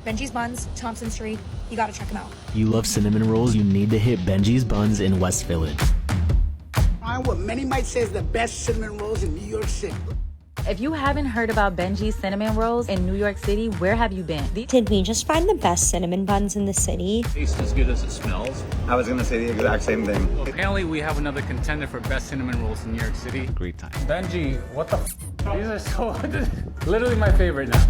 Benji's Buns, Thompson Street. You gotta check them out. You love cinnamon rolls? You need to hit Benji's Buns in West Village. I'm what many might say is the best cinnamon rolls in New York City. If you haven't heard about Benji's cinnamon rolls in New York City, where have you been? Did we just find the best cinnamon buns in the city? Tastes as good as it smells. I was gonna say the exact same thing. Apparently we have another contender for best cinnamon rolls in New York City. Great time. Benji, what the These are so literally my favorite now.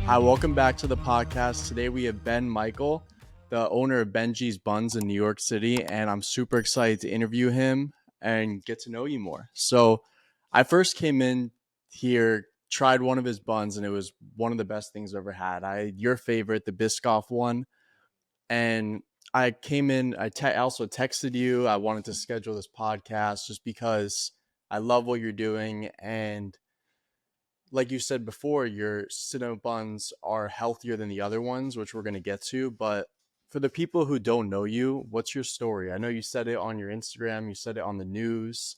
Hi, welcome back to the podcast. Today we have Ben Michael, the owner of Benji's Buns in New York City, and I'm super excited to interview him and get to know you more. So I first came in here, tried one of his buns, and it was one of the best things I've ever had. Your favorite, the Biscoff one. And I came in, I also texted you. I wanted to schedule this podcast just because I love what you're doing. And like you said before, your cinnamon buns are healthier than the other ones, which we're going to get to. But for the people who don't know you, what's your story? I know you said it on your Instagram. You said it on the news.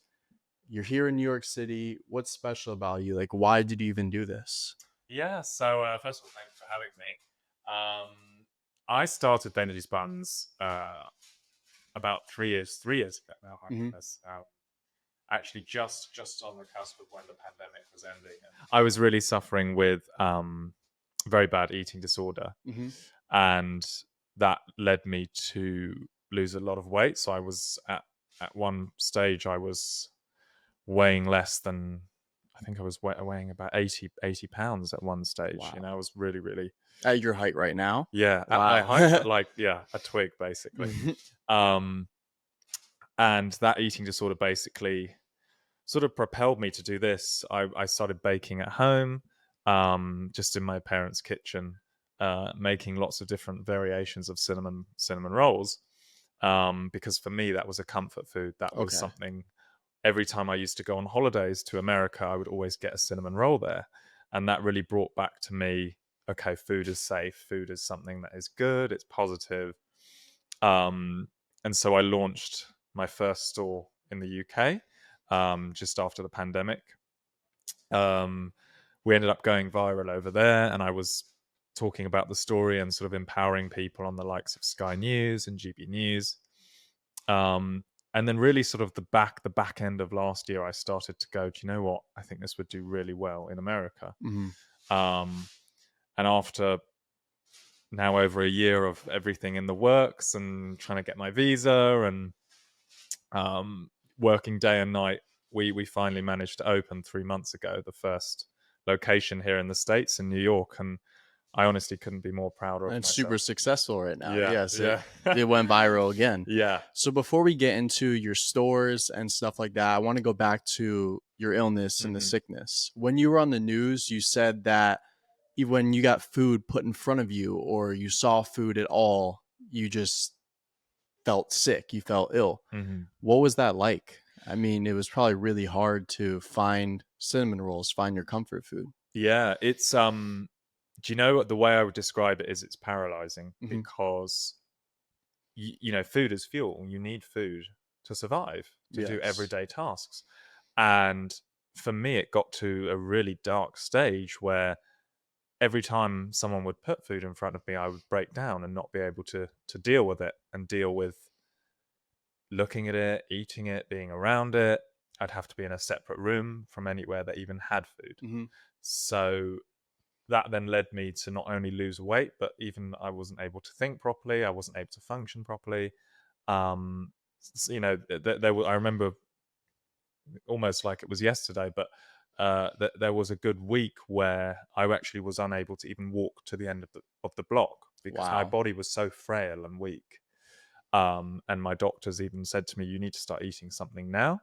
You're here in New York City. What's special about you? Like, why did you even do this? Yeah, so first of all, thanks for having me. I started Benji's Buns about 3 years ago now. Actually just on the cusp of when the pandemic was ending. I was really suffering with very bad eating disorder. And that led me to lose a lot of weight. So I was at one stage, I was weighing less than, I think I was weighing about 80 pounds at one stage. Wow. You know, I was really, really... At your height right now? Yeah, wow. At my height, a twig, basically. And that eating disorder basically sort of propelled me to do this. I started baking at home, just in my parents' kitchen, making lots of different variations of cinnamon rolls, because for me that was a comfort food. That was something. Every time I used to go on holidays to America, I would always get a cinnamon roll there, and that really brought back to me, okay, food is safe. Food is something that is good. It's positive. And so I launched my first store in the UK. Just after the pandemic. We ended up going viral over there, and I was talking about the story and sort of empowering people on the likes of Sky News and GB News. And then really sort of the back end of last year, I started to go, do you know what? I think this would do really well in America. And after now over a year of everything in the works and trying to get my visa and working day and night, we finally managed to open 3 months ago the first location here in the States in New York, and I honestly couldn't be more proud of it. It's super successful right now. Yeah. It went viral again. Yeah. So before we get into your stores and stuff like that, I want to go back to your illness and the sickness. When you were on the news, you said that even when you got food put in front of you or you saw food at all, you just felt sick, you felt ill. What was that like? I mean, it was probably really hard to find cinnamon rolls, find your comfort food. Yeah, it's do you know, the way I would describe it is it's paralyzing, because you know, food is fuel. You need food to survive, to do everyday tasks. And for me, it got to a really dark stage where every time someone would put food in front of me, I would break down and not be able to deal with it and deal with looking at it, eating it, being around it. I'd have to be in a separate room from anywhere that even had food. So that then led me to not only lose weight, but even I wasn't able to think properly. I wasn't able to function properly. You know, I remember almost like it was yesterday, but there was a good week where I actually was unable to even walk to the end of the block because my body was so frail and weak. And my doctors even said to me, you need to start eating something now,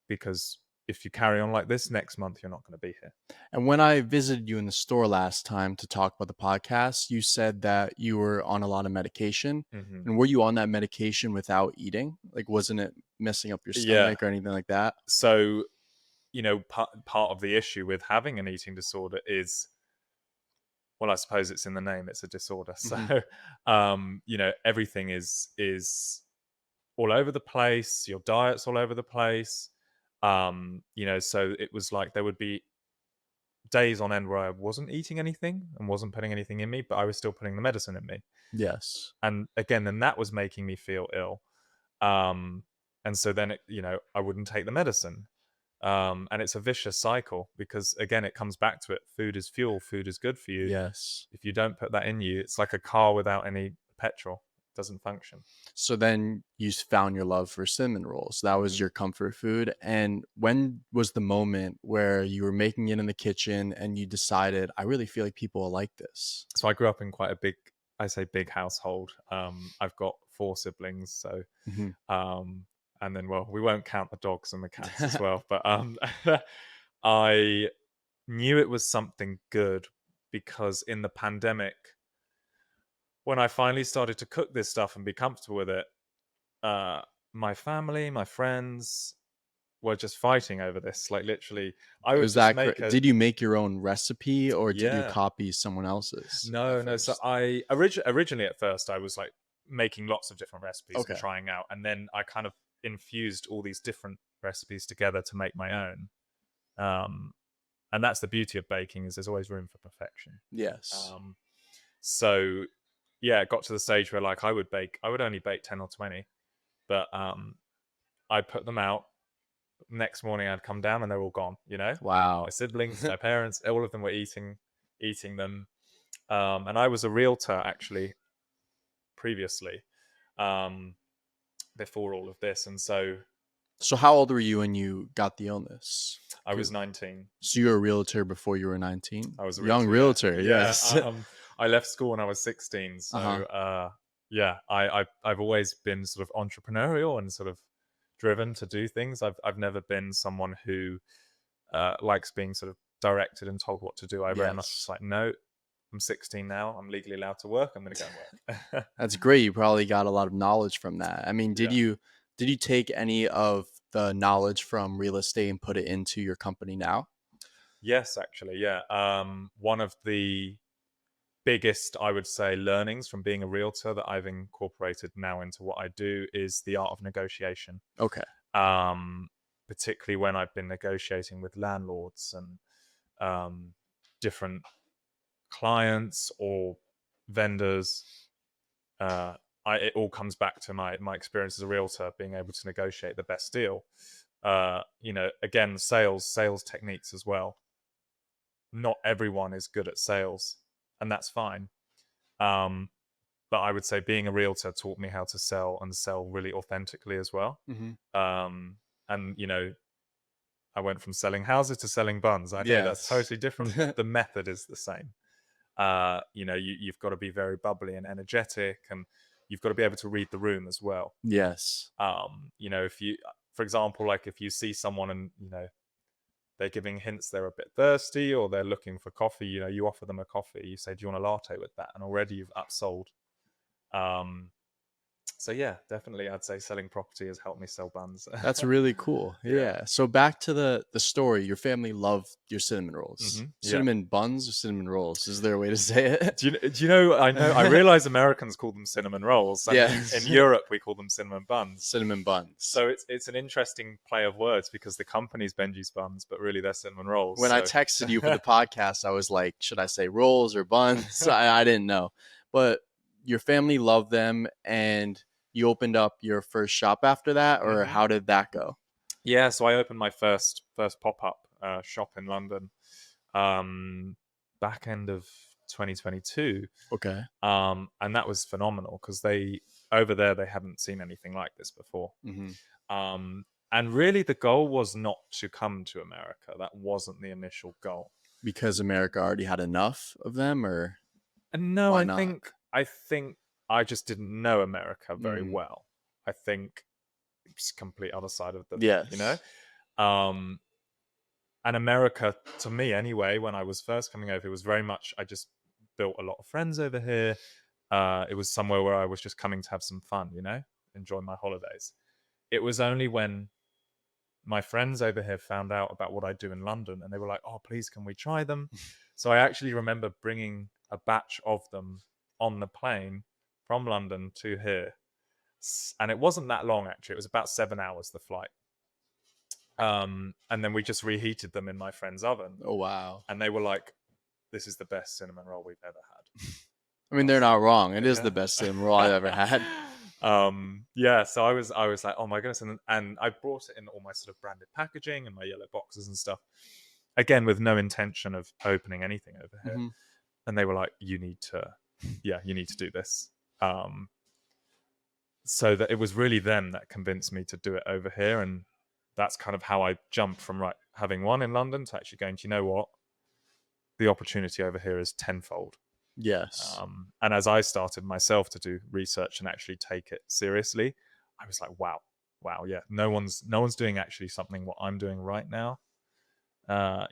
because if you carry on like this, next month you're not going to be here. And when I visited you in the store last time to talk about the podcast, you said that you were on a lot of medication. And were you on that medication without eating? Like, wasn't it messing up your stomach or anything like that? So, you know, part of the issue with having an eating disorder is, well, I suppose it's in the name, it's a disorder. So, you know, everything is all over the place. Your diet's all over the place. So it was like there would be days on end where I wasn't eating anything and wasn't putting anything in me, but I was still putting the medicine in me. Yes. And again, then that was making me feel ill. And so then I wouldn't take the medicine. And it's a vicious cycle because again, it comes back to it. Food is fuel. Food is good for you. Yes. If you don't put that in you, it's like a car without any petrol. It doesn't function. So then you found your love for cinnamon rolls. That was your comfort food. And when was the moment where you were making it in the kitchen and you decided, I really feel like people will like this? So I grew up in quite a big household. I've got 4 siblings. So, and then, well, we won't count the dogs and the cats as well. But I knew it was something good because in the pandemic, when I finally started to cook this stuff and be comfortable with it, my family, my friends were just fighting over this. Like literally, I would just make Did you make your own recipe or did you Yeah. copy someone else's? No. So I originally at first I was like making lots of different recipes Okay. and trying out, and then I kind of infused all these different recipes together to make my own. And that's the beauty of baking, is there's always room for perfection. Yes. So yeah, it got to the stage where like I would only bake 10 or 20, but I'd put them out. Next morning I'd come down and they're all gone, Wow. my siblings, my parents, all of them were eating them. And I was a realtor actually previously, before all of this. And so how old were you when you got the illness? I was 19. So you were a realtor before you were 19? I was a young realtor, yes. I left school when I was 16. So yeah, I've always been sort of entrepreneurial and sort of driven to do things. I've never been someone who likes being sort of directed and told what to do. I very much just like, no, I'm 16 now. I'm legally allowed to work. I'm going to go and work. That's great. You probably got a lot of knowledge from that. I mean, did you take any of the knowledge from real estate and put it into your company now? Yes, actually, yeah. One of the biggest, I would say, learnings from being a realtor that I've incorporated now into what I do is the art of negotiation. Okay. Particularly when I've been negotiating with landlords and different clients or vendors. It all comes back to my experience as a realtor, being able to negotiate the best deal. Again, sales techniques as well. Not everyone is good at sales, and that's fine. But I would say being a realtor taught me how to sell and sell really authentically as well. And I went from selling houses to selling buns. I think that's totally different. The method is the same. You've got to be very bubbly and energetic, and you've got to be able to read the room as well. Yes. If you, for example, like if you see someone and they're giving hints they're a bit thirsty or they're looking for coffee, you offer them a coffee. You say, do you want a latte with that? And already you've upsold. So yeah, definitely I'd say selling property has helped me sell buns. That's really cool. Yeah. So back to the story. Your family loved your cinnamon rolls. Cinnamon buns or cinnamon rolls? Is there a way to say it? Do you know, I realize Americans call them cinnamon rolls. In Europe, we call them cinnamon buns. Cinnamon buns. So it's an interesting play of words because the company's Benji's Buns, but really they're cinnamon rolls. When I texted you for the podcast, I was like, should I say rolls or buns? I didn't know. But your family loved them, and you opened up your first shop after that, or how did that go? Yeah, so I opened my first pop-up shop in London back end of 2022. Okay. And that was phenomenal because over there they hadn't seen anything like this before. And really the goal was not to come to America. That wasn't the initial goal. Because America already had enough of them, or? No, I think I just didn't know America very well. I think it's complete other side of the, and America, to me anyway, when I was first coming over, it was very much, I just built a lot of friends over here. It was somewhere where I was just coming to have some fun, enjoy my holidays. It was only when my friends over here found out about what I do in London and they were like, oh, please, can we try them? So I actually remember bringing a batch of them on the plane from London to here. And it wasn't that long, actually. It was about 7 hours, the flight. And then we just reheated them in my friend's oven. Oh, wow. And they were like, this is the best cinnamon roll we've ever had. I mean, they're not wrong. It is the best cinnamon roll I've ever had. Yeah, so I was like, oh my goodness. And I brought it in all my sort of branded packaging and my yellow boxes and stuff. Again, with no intention of opening anything over here. Mm-hmm. And they were like, you need to do this. So that it was really them that convinced me to do it over here. And that's kind of how I jumped from having one in London to actually going, do you know what? The opportunity over here is tenfold. Yes. And as I started myself to do research and actually take it seriously, I was like, wow, yeah, no one's doing actually something what I'm doing right now.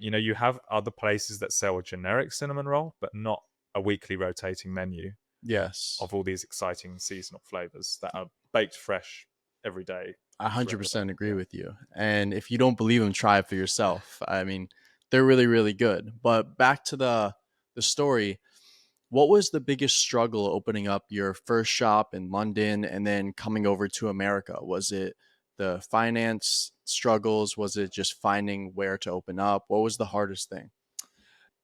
You have other places that sell a generic cinnamon roll, but not a weekly rotating menu. Yes. Of all these exciting seasonal flavors that are baked fresh every day. I 100% agree with you. And if you don't believe them, try it for yourself. I mean, they're really, really good. But back to the story, what was the biggest struggle opening up your first shop in London and then coming over to America? Was it the finance struggles? Was it just finding where to open up? What was the hardest thing?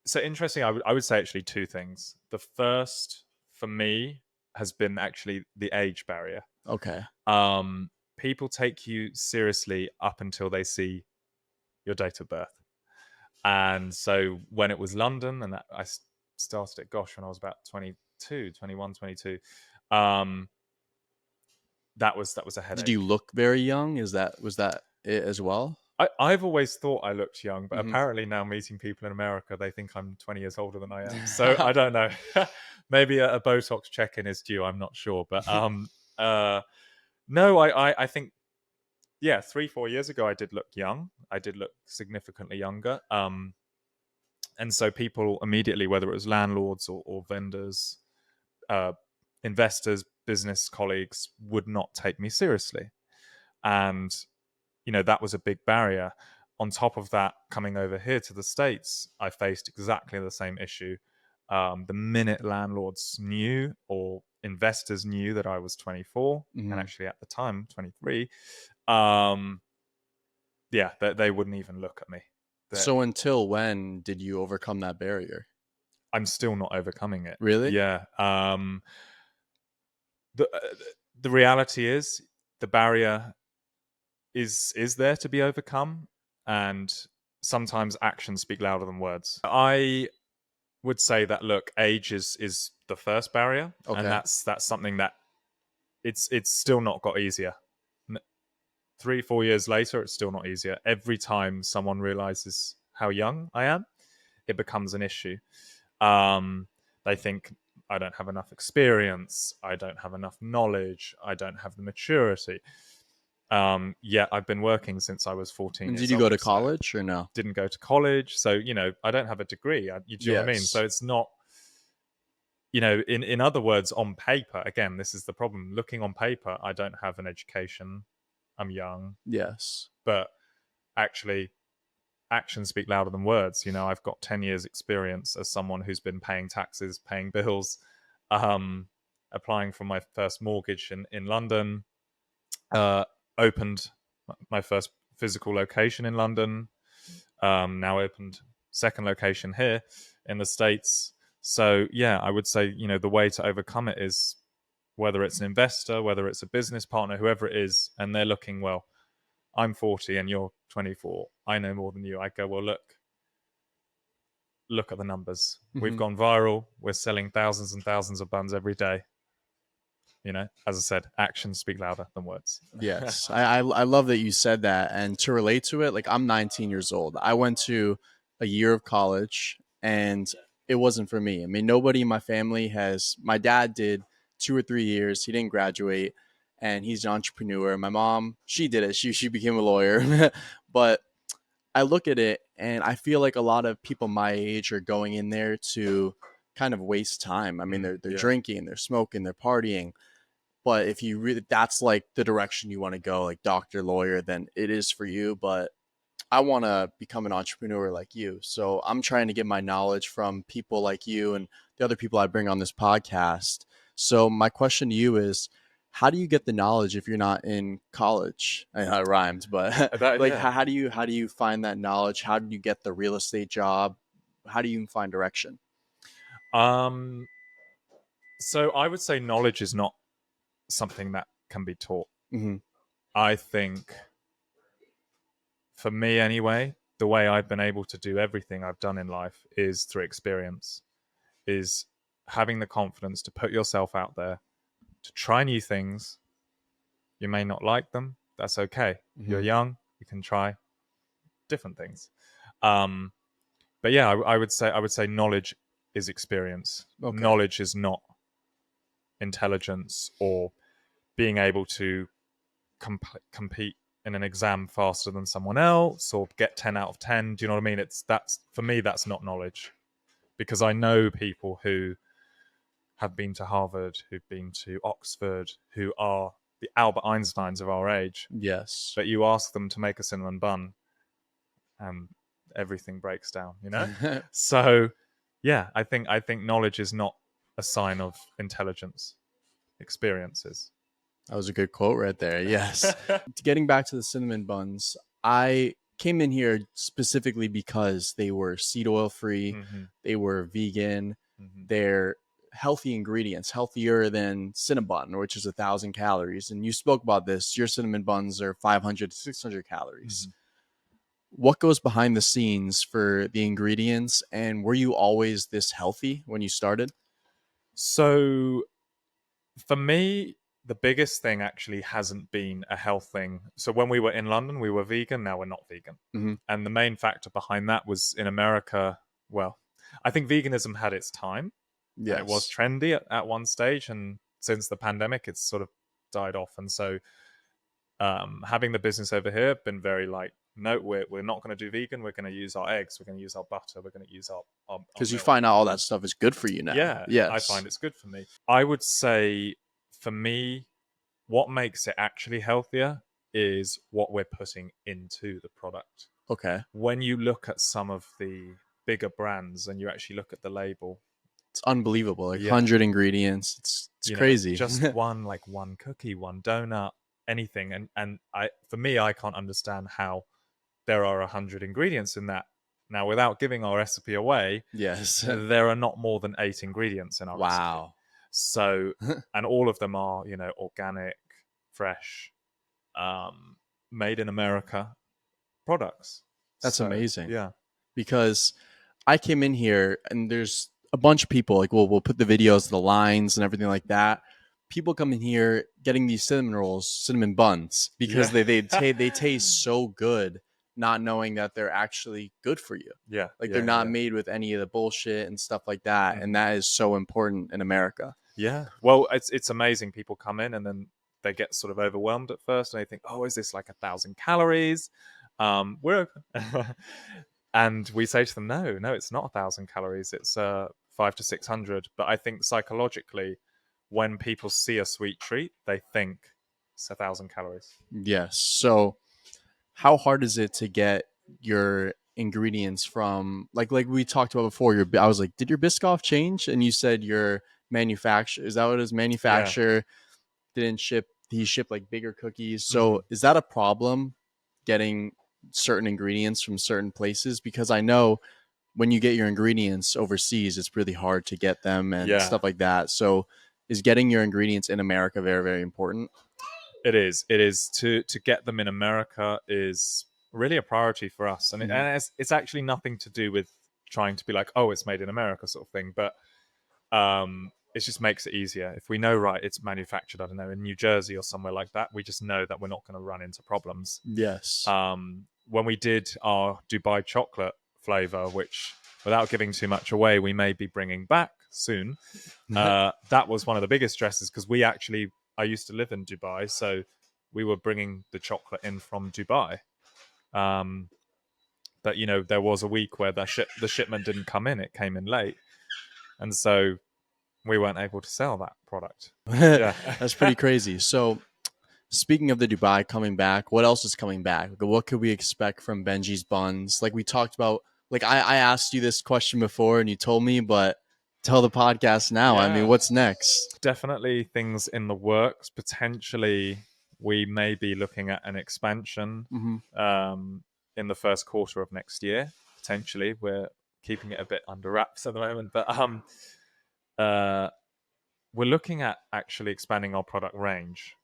So interesting, I would say actually two things. The first for me has been actually the age barrier. Okay. People take you seriously up until they see your date of birth. And so when it was London, and I started it, when I was about 21, 22, that was a headache. Did you look very young? Was that it as well? I've always thought I looked young, but apparently now meeting people in America, they think I'm 20 years older than I am. So I don't know. Maybe a Botox check-in is due. I'm not sure. But no, I think, 3-4 years ago, I did look young. I did look significantly younger. And so people immediately, whether it was landlords or vendors, investors, business colleagues, would not take me seriously. And that was a big barrier. On top of that, coming over here to the States, I faced exactly the same issue. The minute landlords knew or investors knew that I was 24, and actually at the time 23, they wouldn't even look at me. So until when did you overcome that barrier? I'm still not overcoming it. Really? Yeah. The reality is the barrier is there to be overcome, and sometimes actions speak louder than words. I would say that, look, age is the first barrier. Okay. And that's something that it's still not got easier. 3-4 years later, it's still not easier. Every time someone realizes how young I am, it becomes an issue. They think I don't have enough experience, I don't have enough knowledge, I don't have the maturity. I've been working since I was 14. And did you go to college or no? Didn't go to college. So, I don't have a degree. You do what I mean? So it's not, in other words, on paper, again, this is the problem. Looking on paper, I don't have an education. I'm young. Yes. But actually, actions speak louder than words. I've got 10 years experience as someone who's been paying taxes, paying bills, applying for my first mortgage in London, opened my first physical location in London, now opened second location here in the States. So I would say, the way to overcome it is, whether it's an investor, whether it's a business partner, whoever it is, and they're looking, well, I'm 40 and you're 24. I know more than you. I go, well, look at the numbers. We've gone viral. We're selling thousands and thousands of buns every day. As I said, actions speak louder than words. Yes. I love that you said that. And to relate to it, like, I'm 19 years old. I went to a year of college and it wasn't for me. I mean, nobody in my family my dad did 2 or 3 years. He didn't graduate and he's an entrepreneur. My mom, she did it. She became a lawyer. But I look at it and I feel like a lot of people my age are going in there to kind of waste time. I mean, they're drinking, they're smoking, they're partying. But if you really, that's like the direction you want to go, like doctor, lawyer, then it is for you. But I want to become an entrepreneur like you. So I'm trying to get my knowledge from people like you and the other people I bring on this podcast. So my question to you is, how do you get the knowledge if you're not in college? I know it rhymed, but like, Yeah. how do you find that knowledge? How do you get the real estate job? How do you even find direction? So I would say knowledge is not something that can be taught. Mm-hmm. I think, for me anyway, the way I've been able to do everything I've done in life is through experience, is having the confidence to put yourself out there, to try new things. You may not like them. That's okay. Mm-hmm. You're young. You can try different things. But yeah, I would say knowledge is experience. Okay. Knowledge is not intelligence or being able to compete in an exam faster than someone else or get 10 out of 10. Do you know what I mean? That's for me, that's not knowledge, because I know people who have been to Harvard, who've been to Oxford, who are the Albert Einsteins of our age. Yes. But you ask them to make a cinnamon bun and everything breaks down, you know? So yeah, I think knowledge is not a sign of intelligence. Experiences. That was a good quote right there. Yes. Getting back to the cinnamon buns, I came in here specifically because they were seed oil free, they were vegan, they're healthy ingredients, healthier than Cinnabon, which is 1,000 calories. And you spoke about this. Your cinnamon buns are 500 to 600 calories. What goes behind the scenes for the ingredients, and were you always this healthy when you started? So for me, the biggest thing actually hasn't been a health thing. So when we were in London, we were vegan. Now we're not vegan. And the main factor behind that was in America. Well, I think veganism had its time. Yes. It was trendy at one stage. And since the pandemic, it's sort of died off. And so having the business over here been very like, no, we're not going to do vegan. We're going to use our eggs. We're going to use our butter. We're going to use our because you milk. find out all that stuff is good for you now. Yeah. Yes. I find it's good for me. I would say, for me, what makes it actually healthier is what we're putting into the product. Okay. When you look at some of the bigger brands and you actually look at the label, it's unbelievable. Like 100 ingredients. It's crazy. Just one cookie, one donut, anything. And for me, I can't understand how there are 100 ingredients in that. Now, without giving our recipe away, yes, there are not more than 8 ingredients in our recipe. So, and all of them are, organic, fresh, made in America products. That's amazing. Yeah. Because I came in here and there's a bunch of people, like we'll put the videos, the lines and everything like that. People come in here getting these cinnamon rolls, cinnamon buns, because they taste so good, not knowing that they're actually good for you. Yeah. Like they're not made with any of the bullshit and stuff like that. And that is so important in America. Yeah. Well, it's amazing. People come in and then they get sort of overwhelmed at first and they think, oh, is this like 1,000 calories? We're open. And we say to them, no, it's not 1,000 calories. It's 500 to 600. But I think psychologically, when people see a sweet treat, they think it's 1,000 calories. Yes. So how hard is it to get your ingredients from, like we talked about before, I was like, did your Biscoff change? And you said your manufacturer, is that what it is? Manufacturer didn't ship, he shipped like bigger cookies. So is that a problem, getting certain ingredients from certain places? Because I know when you get your ingredients overseas, it's really hard to get them and stuff like that. So is getting your ingredients in America very, very important? It is to get them in America is really a priority for us. And, it's actually nothing to do with trying to be like, oh, it's made in America sort of thing. But it just makes it easier. If we know, right, it's manufactured, I don't know, in New Jersey or somewhere like that, we just know that we're not going to run into problems. Yes. When we did our Dubai chocolate flavor, which without giving too much away, we may be bringing back soon. That was one of the biggest stresses because I used to live in Dubai, so we were bringing the chocolate in from Dubai. But, there was a week where the shipment didn't come in. It came in late. And so we weren't able to sell that product. Yeah. That's pretty crazy. So speaking of the Dubai coming back, what else is coming back? What could we expect from Benji's Buns? Like we talked about, like I asked you this question before and you told me, but tell the podcast now. I mean, Yeah. what's next? Definitely things in the works. Potentially, we may be looking at an expansion in the first quarter of next year. Potentially, we're keeping it a bit under wraps at the moment, but we're looking at actually expanding our product range.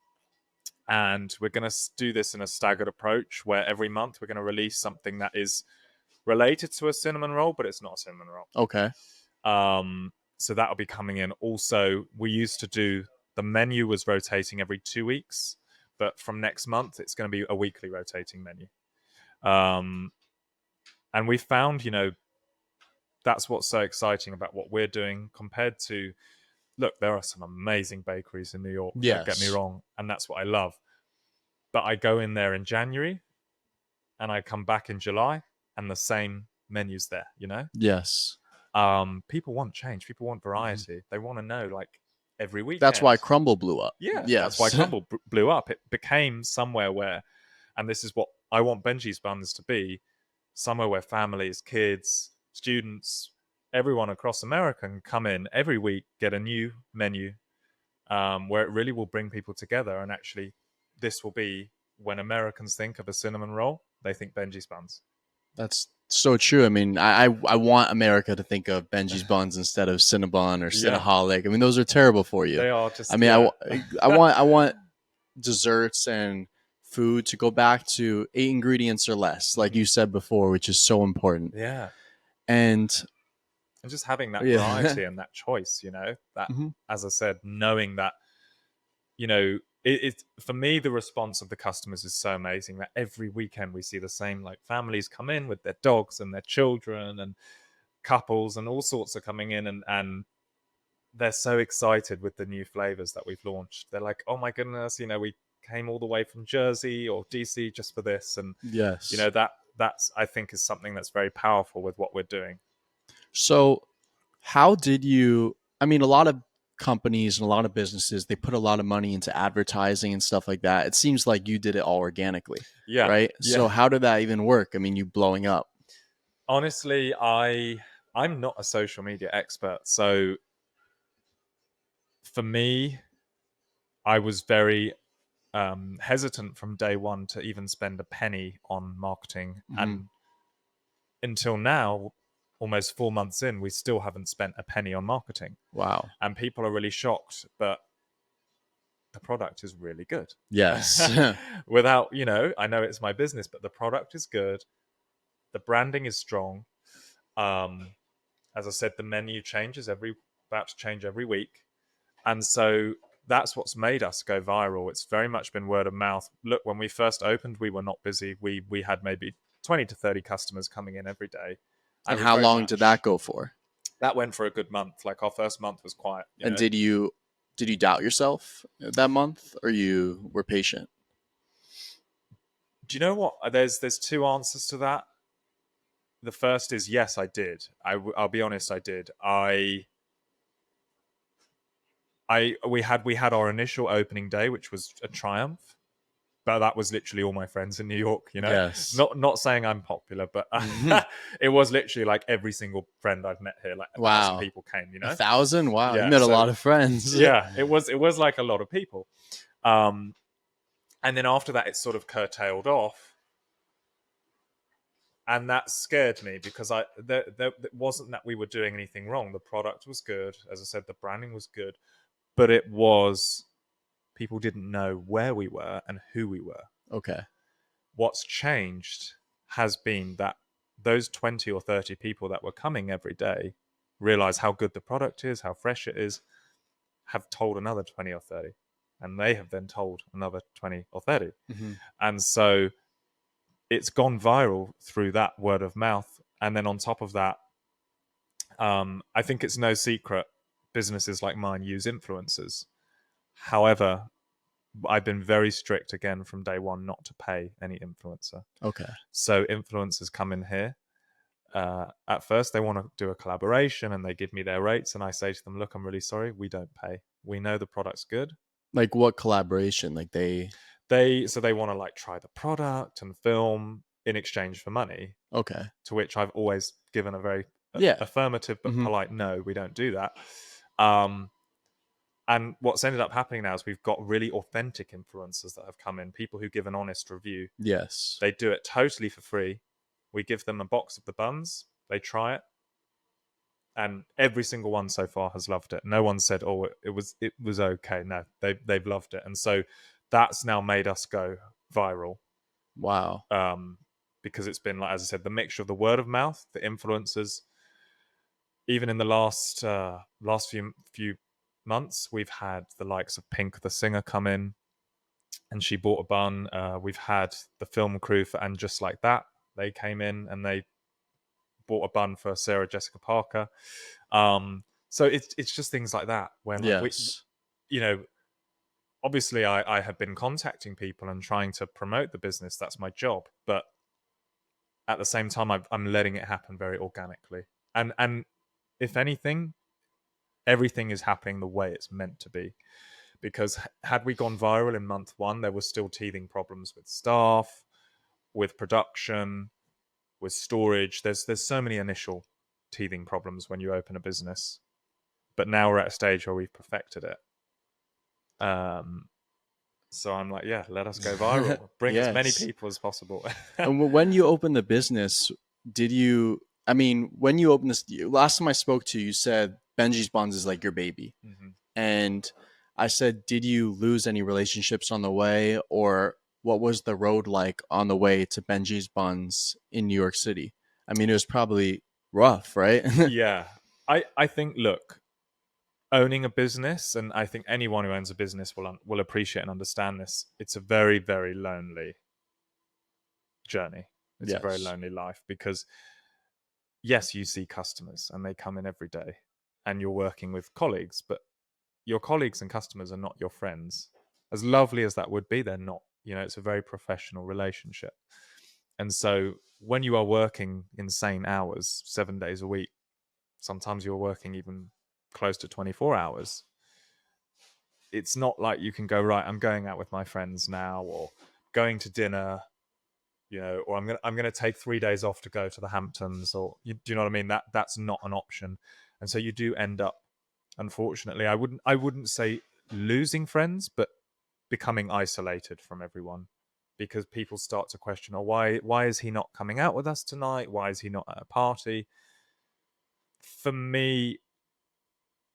And we're going to do this in a staggered approach where every month we're going to release something that is related to a cinnamon roll, but it's not a cinnamon roll. Okay. So that'll be coming in. Also, we used to do, the menu was rotating every 2 weeks, but from next month, it's going to be a weekly rotating menu. And we found, that's what's so exciting about what we're doing compared to, look, there are some amazing bakeries in New York. Yes. Don't get me wrong. And that's what I love. But I go in there in January and I come back in July and the same menu's there, Yes. People want change. People want variety. They want to know, like, every week. That's why Crumble blew up. Yeah, yes. That's why Crumble blew up. It became somewhere where, and this is what I want Benji's Buns to be, somewhere where families, kids, students, everyone across America can come in every week, get a new menu, where it really will bring people together. And actually, this will be, when Americans think of a cinnamon roll, they think Benji's Buns. That's so true. I mean, I want America to think of Benji's Buns instead of Cinnabon or Cinnaholic. I mean, those are terrible for you. They are just. I mean, I want desserts and food to go back to 8 ingredients or less, like you said before, which is so important. Yeah. And just having that variety and that choice, that, as I said, knowing that, it for me, the response of the customers is so amazing that every weekend we see the same, like, families come in with their dogs and their children and couples and all sorts are coming in and they're so excited with the new flavors that we've launched. They're like, oh my goodness, we came all the way from Jersey or DC just for this. And yes, that's, I think, is something that's very powerful with what we're doing. So how did you, I mean, a lot of companies and a lot of businesses, they put a lot of money into advertising and stuff like that. It seems like you did it all organically. Yeah. Right. Yeah. So how did that even work? I mean, you blowing up. Honestly, I'm not a social media expert. So for me, I was very hesitant from day one to even spend a penny on marketing. And until now, almost 4 months in, we still haven't spent a penny on marketing. Wow. And people are really shocked, but the product is really good. Yes. Without, I know it's my business, but the product is good. The branding is strong. As I said, the menu changes about to change every week. And so that's what's made us go viral. It's very much been word of mouth. Look, when we first opened, we were not busy. We had maybe 20 to 30 customers coming in every day. And how long did that go for? That went for a good month. Like, our first month was quiet. And did you doubt yourself that month, or you were patient? Do you know what? There's 2 answers to that. The first is yes, I did. I'll be honest, I did. We had our initial opening day, which was a triumph. But that was literally all my friends in New York, Yes. Not saying I'm popular, but it was literally like every single friend I've met here, like 1,000 people came, 1,000? Wow, Yeah, you met a lot of friends. Yeah, it was like a lot of people. And then after that, it sort of curtailed off. And that scared me because it wasn't that we were doing anything wrong. The product was good. As I said, the branding was good. But it was... people didn't know where we were and who we were. Okay. What's changed has been that those 20 or 30 people that were coming every day realize how good the product is, how fresh it is, have told another 20 or 30. And they have then told another 20 or 30. And so it's gone viral through that word of mouth. And then on top of that, I think it's no secret businesses like mine use influencers. However, I've been very strict again from day one not to pay any influencer. Okay. So influencers come in here. At first, they want to do a collaboration and they give me their rates. And I say to them, look, I'm really sorry. We don't pay. We know the product's good. Like, what collaboration? Like they want to, like, try the product and film in exchange for money. Okay. To which I've always given a very affirmative but polite no, we don't do that. And what's ended up happening now is we've got really authentic influencers that have come in, people who give an honest review. Yes. They do it totally for free. We give them a box of the buns, they try it, and every single one so far has loved it. No one said, oh, it was okay. No, they've loved it. And so that's now made us go viral. Wow. Because it's been, like, as I said, the mixture of the word of mouth, the influencers. Even in the last few months, we've had the likes of Pink the singer come in, and she bought a bun. We've had the film crew for And Just Like That. They came in and they bought a bun for Sarah Jessica Parker. So it's just things like that where, like, obviously I have been contacting people and trying to promote the business. That's my job, but at the same time I'm letting it happen very organically, and if anything, everything is happening the way it's meant to be. Because had we gone viral in month one, there were still teething problems with staff, with production, with storage. There's so many initial teething problems when you open a business, but now we're at a stage where we've perfected it. So I'm like, yeah, let us go viral. Bring as many people as possible. And when you opened the business, when you opened this, last time I spoke to you, you said Benji's Buns is like your baby. Mm-hmm. And I said, did you lose any relationships on the way, or what was the road like on the way to Benji's Buns in New York City? I mean, it was probably rough, right? Yeah. I think, look, owning a business, and I think anyone who owns a business will appreciate and understand this, it's a very, very lonely journey. It's a very lonely life, because yes, you see customers and they come in every day, and you're working with colleagues, but your colleagues and customers are not your friends. As lovely as that would be, they're not. It's a very professional relationship. And so when you are working insane hours, 7 days a week, sometimes you're working even close to 24 hours. It's not like you can go, right, I'm going out with my friends now, or going to dinner, or I'm gonna take 3 days off to go to the Hamptons, or do you know what I mean? That's not an option. And so you do end up, unfortunately, I wouldn't say losing friends, but becoming isolated from everyone, because people start to question, oh, why is he not coming out with us tonight? Why is he not at a party? For me,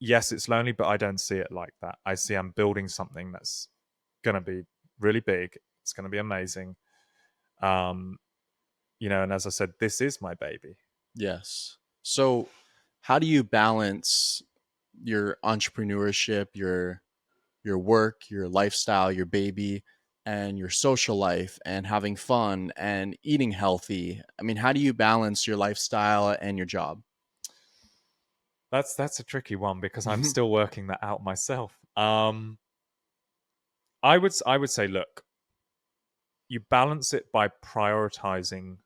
yes, it's lonely, but I don't see it like that. I see I'm building something that's going to be really big. It's going to be amazing. And as I said, this is my baby. Yes. So how do you balance your entrepreneurship, your work, your lifestyle, your baby, and your social life, and having fun and eating healthy? I mean, how do you balance your lifestyle and your job? That's a tricky one, because I'm still working that out myself. I would say, look, you balance it by prioritizing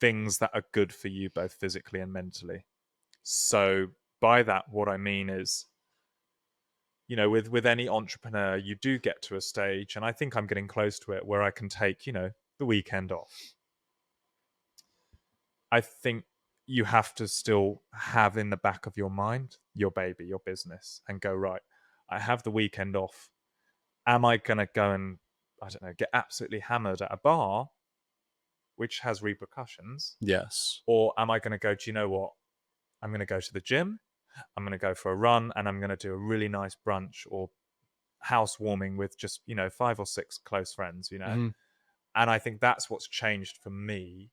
things that are good for you, both physically and mentally. So by that, what I mean is, with any entrepreneur, you do get to a stage, and I think I'm getting close to it, where I can take, the weekend off. I think you have to still have in the back of your mind your baby, your business, and go, right, I have the weekend off. Am I going to go and, I don't know, get absolutely hammered at a bar, which has repercussions? Yes. Or am I going to go, do you know what? I'm going to go to the gym, I'm going to go for a run, and I'm going to do a really nice brunch or housewarming with just, 5 or 6 close friends, And I think that's what's changed for me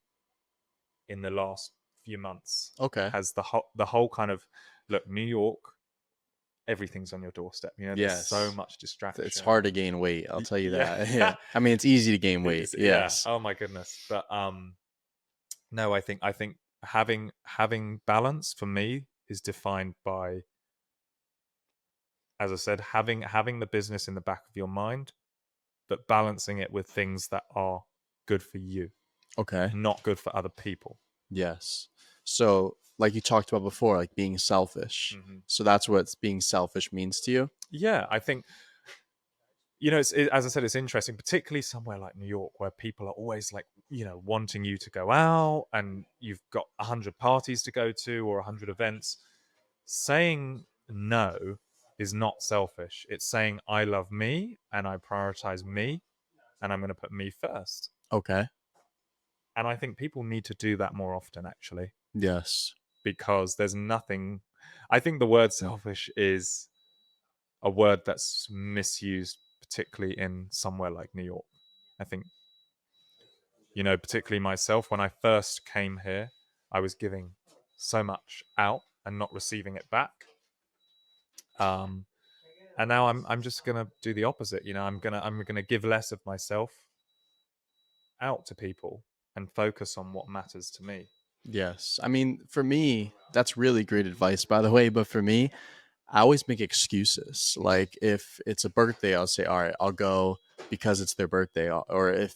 in the last few months. Okay. Has the whole kind of, look, New York, everything's on your doorstep. There's so much distraction. It's hard to gain weight, I'll tell you that. Yeah. I mean, it's easy to gain weight. Yes. Yeah. Oh my goodness. But no, I think having balance for me is defined by, as I said, having the business in the back of your mind, but balancing it with things that are good for you. Okay. Not good for other people. Yes. So, like you talked about before, like being selfish. Mm-hmm. So that's what being selfish means to you? Yeah, I think, as I said, it's interesting, particularly somewhere like New York, where people are always like, wanting you to go out and you've got 100 parties to go to or 100 events. Saying no is not selfish. It's saying I love me and I prioritize me and I'm going to put me first. Okay. And I think people need to do that more often, actually. Yes. Because there's nothing. I think the word selfish is a word that's misused, particularly in somewhere like New York. I think, particularly myself, when I first came here, I was giving so much out and not receiving it back. And now I'm just gonna do the opposite. I'm gonna give less of myself out to people and focus on what matters to me. Yes. I mean, for me, that's really great advice, by the way. But for me, I always make excuses. Like if it's a birthday, I'll say, all right, I'll go because it's their birthday. Or if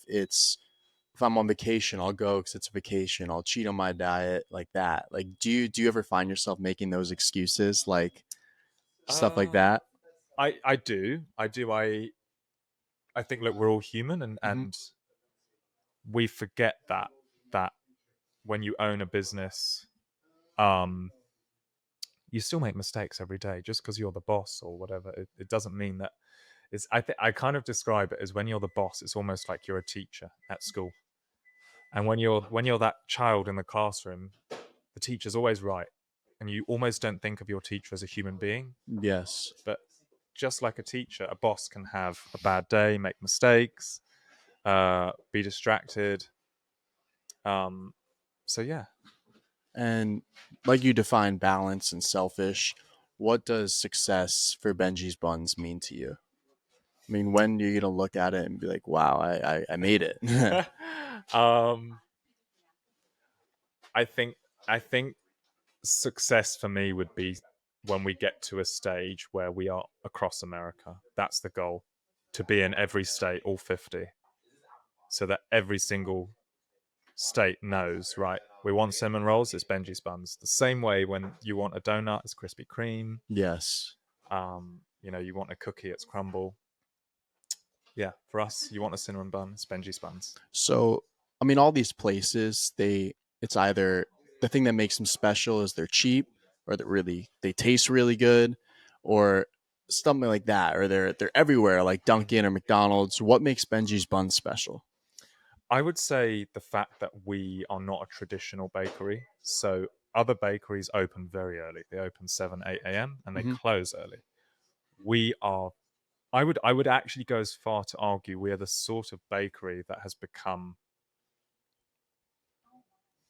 I'm on vacation, I'll go because it's a vacation. I'll cheat on my diet like that. Like, do you ever find yourself making those excuses, like stuff like that? I do. I think, look, we're all human, and we forget that when you own a business, you still make mistakes every day. Just because you're the boss or whatever, it doesn't mean that it's. I kind of describe it as when you're the boss, it's almost like you're a teacher at school, and when you're that child in the classroom, the teacher's always right, and you almost don't think of your teacher as a human being. Yes. But just like a teacher, a boss can have a bad day, make mistakes, be distracted. So yeah. And like you define balance and selfish, what does success for Benji's Buns mean to you? I mean, when you're gonna look at it and be like, "Wow, I made it." I think success for me would be when we get to a stage where we are across America. That's the goal, to be in every state, all 50, so that every single state knows, right, we want cinnamon rolls, it's Benji's Buns. The same way when you want a donut, it's Krispy Kreme. Yes. You want a cookie, it's Crumble. Yeah, for us, you want a cinnamon bun, it's Benji's Buns. So, I mean, all these places, it's either the thing that makes them special is they're cheap, or they taste really good, or something like that, or they're everywhere, like Dunkin' or McDonald's. What makes Benji's Buns special? I would say the fact that we are not a traditional bakery. So other bakeries open very early. They open 7, 8 a.m. and they close early. We are, I would actually go as far to argue we are the sort of bakery that has become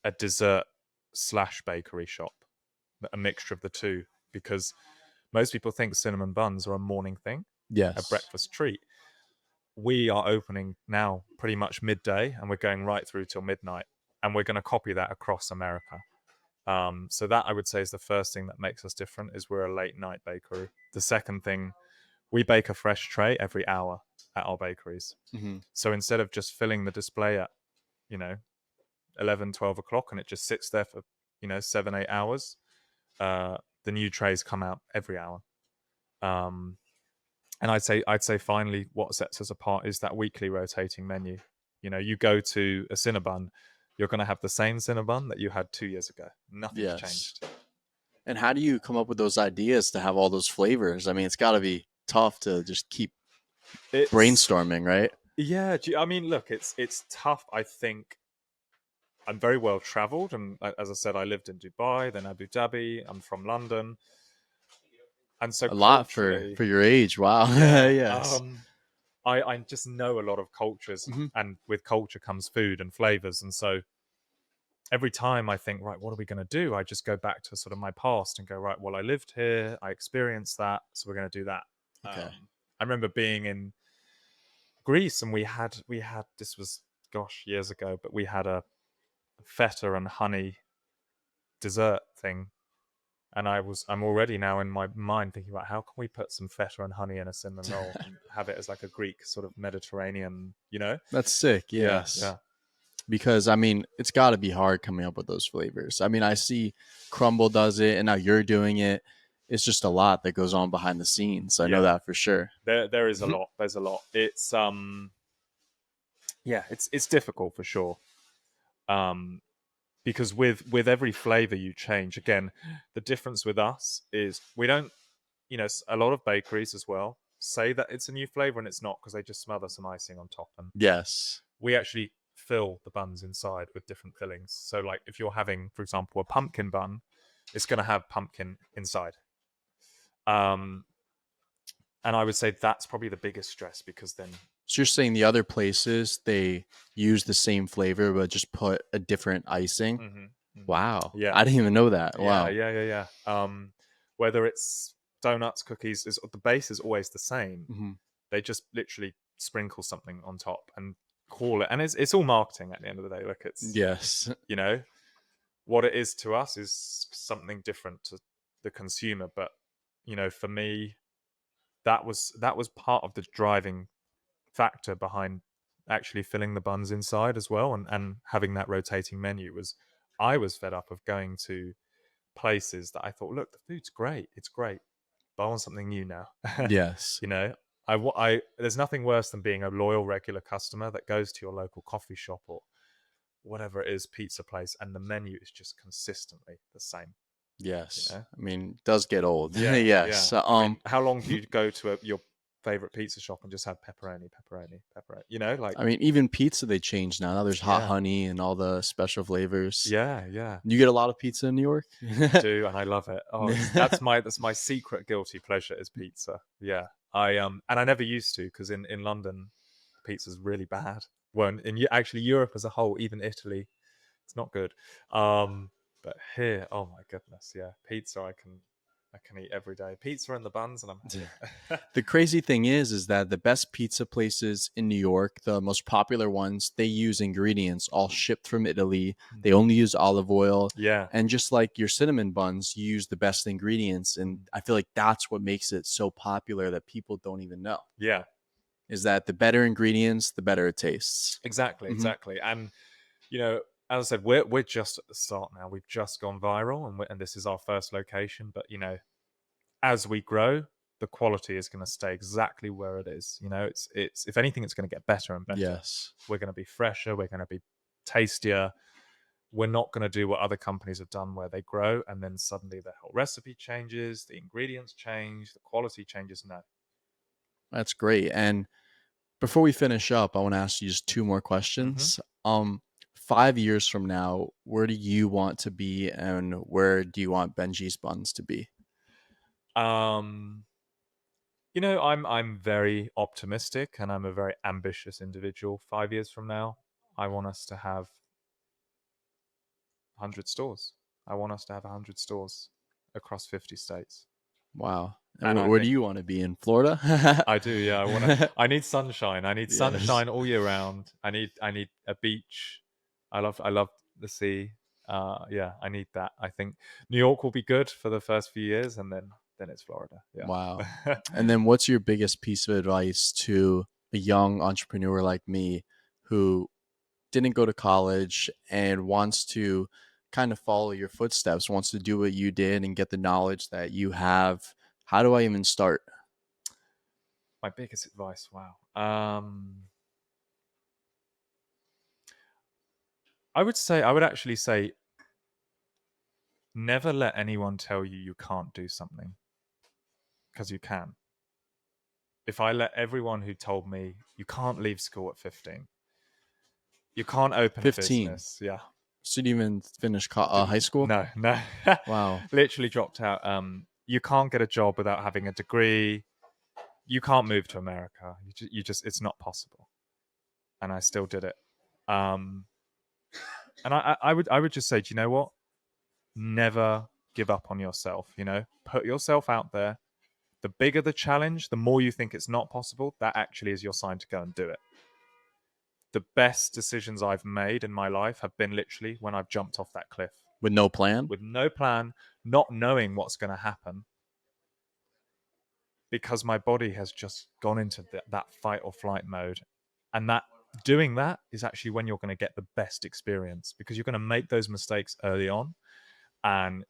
a dessert / bakery shop, a mixture of the two, because most people think cinnamon buns are a morning thing, Yes. a breakfast treat. We are opening now pretty much midday, and we're going right through till midnight, and we're going to copy that across America. So that, I would say, is the first thing that makes us different, is we're a late night bakery. The second thing, we bake a fresh tray every hour at our bakeries. So instead of just filling the display at 11, 12 o'clock and it just sits there for 7, 8 hours, the new trays come out every hour. And I'd say finally, what sets us apart is that weekly rotating menu. You go to a Cinnabon, you're going to have the same Cinnabon that you had 2 years ago. Nothing's changed. And how do you come up with those ideas to have all those flavors? I mean, it's got to be tough to just keep brainstorming, right? Yeah, I mean, look, it's tough. I think I'm very well traveled, and as I said, I lived in Dubai, then Abu Dhabi. I'm from London. And so a lot for your age. Wow. Yes. I just know a lot of cultures, and with culture comes food and flavors. And so every time I think, right, what are we going to do? I just go back to sort of my past and go, right, well, I lived here, I experienced that, so we're going to do that. Okay. I remember being in Greece, and we had this was years ago, but we had a feta and honey dessert thing. And I'm already now in my mind thinking about how can we put some feta and honey in a cinnamon roll and have it as like a Greek sort of Mediterranean, That's sick. Yes. Yeah. Because I mean, it's got to be hard coming up with those flavors. I mean, I see Crumble does it, and now you're doing it. It's just a lot that goes on behind the scenes. I know that for sure. There is a lot. There's a lot. It's it's difficult for sure. Because with every flavor you change, again, the difference with us is we don't, a lot of bakeries as well say that it's a new flavor and it's not, because they just smother some icing on top. And Yes. we actually fill the buns inside with different fillings. So like if you're having, for example, a pumpkin bun, it's going to have pumpkin inside. And I would say that's probably the biggest stress, because then So you're saying the other places they use the same flavor but just put a different icing? Wow. Yeah. I didn't even know that. Wow. Yeah. Whether it's donuts, cookies, the base is always the same. They just literally sprinkle something on top and call it, and it's all marketing at the end of the day. Like, it's, Yes. what it is to us is something different to the consumer. But for me, that was part of the driving factor behind actually filling the buns inside as well, and having that rotating menu. Was I was fed up of going to places that I thought, look, the food's great, it's great, but I want something new now. Yes. There's nothing worse than being a loyal regular customer that goes to your local coffee shop or whatever it is, pizza place, and the menu is just consistently the same. Yes. I mean, it does get old. Yeah. Yes. Yeah. I mean, how long do you go to your favorite pizza shop and just have pepperoni? I mean, even pizza they change now. Now there's hot Yeah. honey and all the special flavors. Yeah. You get a lot of pizza in New York? I do, and I love it. Oh, that's my secret guilty pleasure is pizza. Yeah. And I never used to, because in London, pizza's really bad. Well, actually Europe as a whole, even Italy, it's not good. But here, oh my goodness, yeah, pizza I can eat every day. Pizza and the buns, and I'm happy. The crazy thing is that the best pizza places in New York, the most popular ones, they use ingredients all shipped from Italy. They only use olive oil. Yeah. And just like your cinnamon buns, you use the best ingredients. And I feel like that's what makes it so popular that people don't even know. Yeah. Is that the better ingredients, the better it tastes. Exactly. And as I said, we're just at the start now. We've just gone viral, and this is our first location. But as we grow, the quality is going to stay exactly where it is. It's if anything, it's going to get better and better. Yes. We're going to be fresher. We're going to be tastier. We're not going to do what other companies have done, where they grow and then suddenly the whole recipe changes, the ingredients change, the quality changes. No. That's great. And before we finish up, I want to ask you just two more questions. 5 years from now, where do you want to be, and where do you want Benji's Buns to be? I'm very optimistic, and I'm a very ambitious individual. 5 years from now, I want us to have 100 stores. I want us to have 100 stores across 50 states. Wow. And where do you want to be, in Florida? I do, yeah. I need sunshine. I need sunshine all year round. I need a beach. I love the sea. I need that. I think New York will be good for the first few years, and then it's Florida. Yeah. Wow. And then what's your biggest piece of advice to a young entrepreneur like me who didn't go to college and wants to kind of follow your footsteps, wants to do what you did and get the knowledge that you have? How do I even start? My biggest advice, wow. I would actually say, never let anyone tell you can't do something, because you can. If I let everyone who told me you can't leave school at 15, you can't open 15. a business. Yeah. So you didn't even finish high school? No. Wow. Literally dropped out. You can't get a job without having a degree. You can't move to America. You just it's not possible. And I still did it. And I would just say, do you know what? Never give up on yourself. Put yourself out there. The bigger the challenge, the more you think it's not possible, that actually is your sign to go and do it. The best decisions I've made in my life have been literally when I've jumped off that cliff. With no plan? With no plan, not knowing what's going to happen, because my body has just gone into that fight or flight mode. And doing that is actually when you're going to get the best experience, because you're going to make those mistakes early on and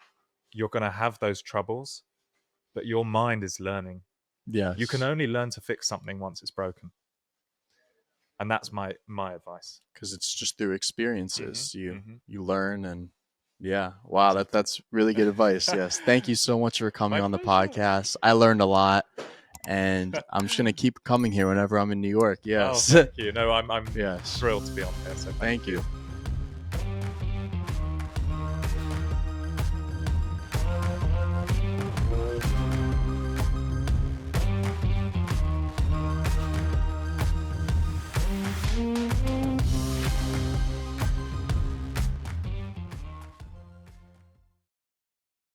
you're going to have those troubles, but your mind is learning. Yes. You can only learn to fix something once it's broken. And that's my advice. Because it's just through experiences Mm-hmm. you learn. And yeah, wow, that's really good advice. Yes, thank you so much for coming on the podcast. I learned a lot, and I'm just gonna keep coming here whenever I'm in New York. Yes. Oh, thank you. No, I'm Yes. thrilled to be on here. So Thank you.